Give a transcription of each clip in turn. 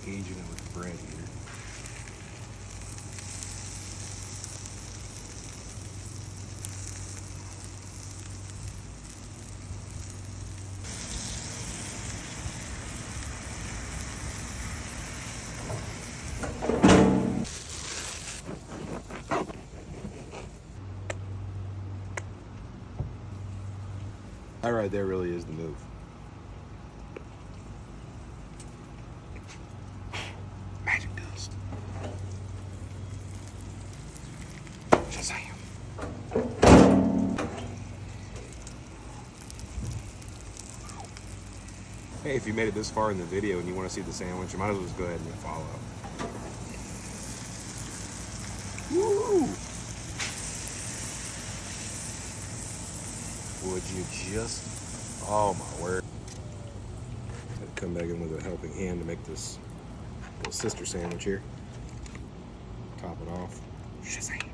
Aging it with bread here. That right there really is the move. Magic dust. Shazam. Hey, if you made it this far in the video and you want to see the sandwich, you might as well just go ahead and follow. Woo! Would you just... Oh my word. I'd come back in with a helping hand to make this little sister sandwich here. Top it off. Shazam.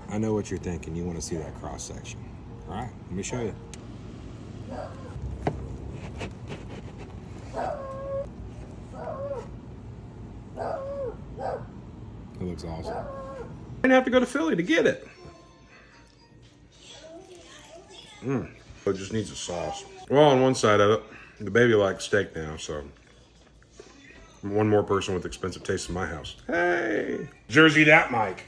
I know what you're thinking. You want to see that cross section. All right, let me show you. It looks awesome. I didn't have to go to Philly to get it. It just needs a sauce. Well, on one side of it, the baby likes steak now, so one more person with expensive taste in my house. Hey, Jersey that, Mike.